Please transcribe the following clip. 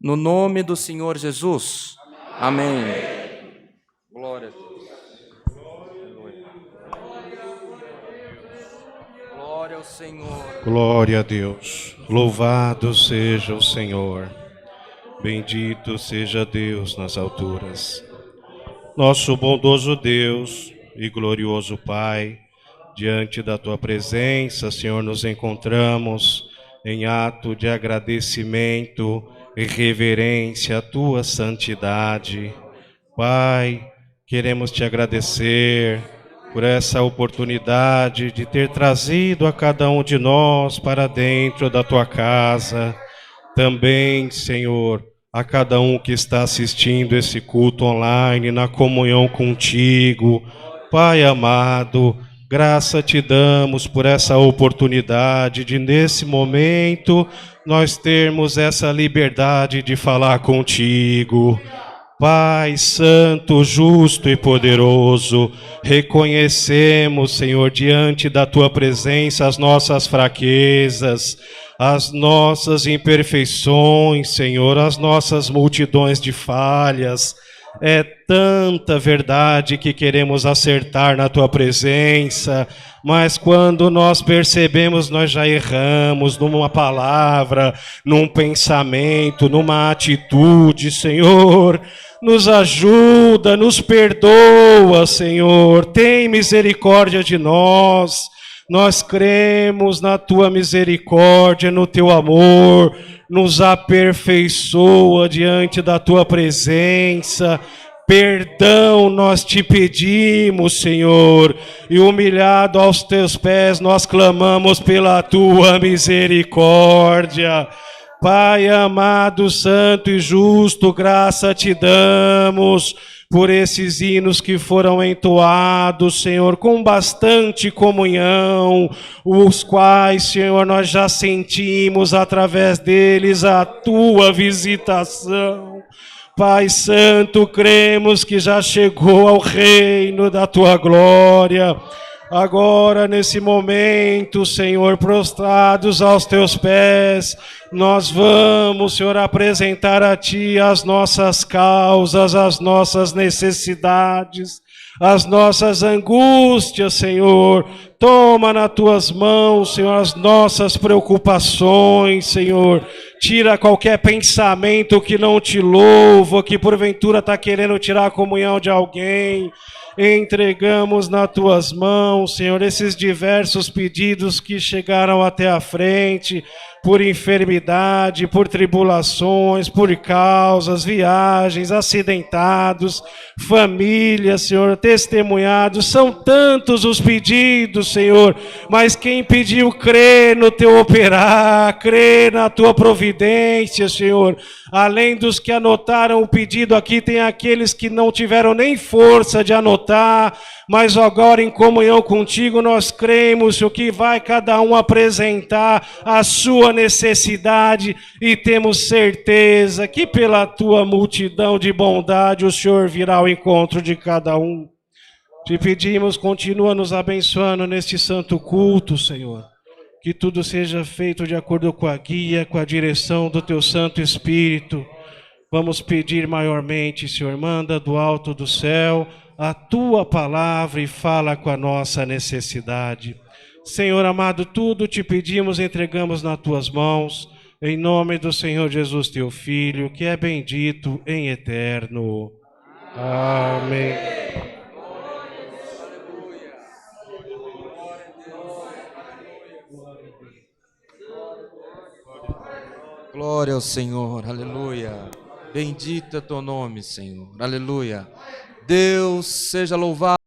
no nome do Senhor Jesus. Amém. Glória a Deus. Glória ao Senhor. Glória a Deus. Louvado seja o Senhor. Bendito seja Deus nas alturas. Nosso bondoso Deus e glorioso Pai, diante da Tua presença, Senhor, nos encontramos em ato de agradecimento e reverência à Tua santidade. Pai, queremos Te agradecer por essa oportunidade de ter trazido a cada um de nós para dentro da Tua casa. Também, Senhor, a cada um que está assistindo esse culto online, na comunhão contigo. Pai amado, graça Te damos por essa oportunidade de, nesse momento, nós termos essa liberdade de falar contigo. Pai santo, justo e poderoso, reconhecemos, Senhor, diante da Tua presença as nossas fraquezas, as nossas imperfeições, Senhor, as nossas multidões de falhas. É tanta verdade que queremos acertar na Tua presença, mas quando nós percebemos, nós já erramos numa palavra, num pensamento, numa atitude, Senhor. Nos ajuda, nos perdoa, Senhor. Tem misericórdia de nós. Nós cremos na Tua misericórdia, no Teu amor. Nos aperfeiçoa diante da Tua presença. Perdão nós Te pedimos, Senhor, e humilhado aos Teus pés nós clamamos pela Tua misericórdia. Pai amado, santo e justo, graça Te damos por esses hinos que foram entoados, Senhor, com bastante comunhão, os quais, Senhor, nós já sentimos através deles a Tua visitação. Pai santo, cremos que já chegou ao reino da Tua glória. Agora, nesse momento, Senhor, prostrados aos Teus pés, nós vamos, Senhor, apresentar a Ti as nossas causas, as nossas necessidades, as nossas angústias, Senhor. Toma nas Tuas mãos, Senhor, as nossas preocupações, Senhor. Tira qualquer pensamento que não Te louva, que porventura está querendo tirar a comunhão de alguém. Entregamos nas Tuas mãos, Senhor, esses diversos pedidos que chegaram até a frente, por enfermidade, por tribulações, por causas, viagens, acidentados, famílias, Senhor, testemunhados. São tantos os pedidos, Senhor, mas quem pediu crê no Teu operar, crê na Tua providência, Senhor. Além dos que anotaram o pedido aqui, tem aqueles que não tiveram nem força de anotar, mas agora em comunhão contigo nós cremos, Senhor, que vai cada um apresentar a sua necessidade e temos certeza que pela Tua multidão de bondade o Senhor virá ao encontro de cada um. Te pedimos, continua nos abençoando neste santo culto, Senhor. Que tudo seja feito de acordo com a guia, com a direção do Teu Santo Espírito. Vamos pedir maiormente, Senhor, manda do alto do céu a Tua palavra e fala com a nossa necessidade. Senhor amado, tudo Te pedimos, entregamos nas Tuas mãos, em nome do Senhor Jesus, Teu Filho, que é bendito em eterno. Amém. Glória ao Senhor, aleluia. Bendito é Teu nome, Senhor, aleluia. Deus seja louvado.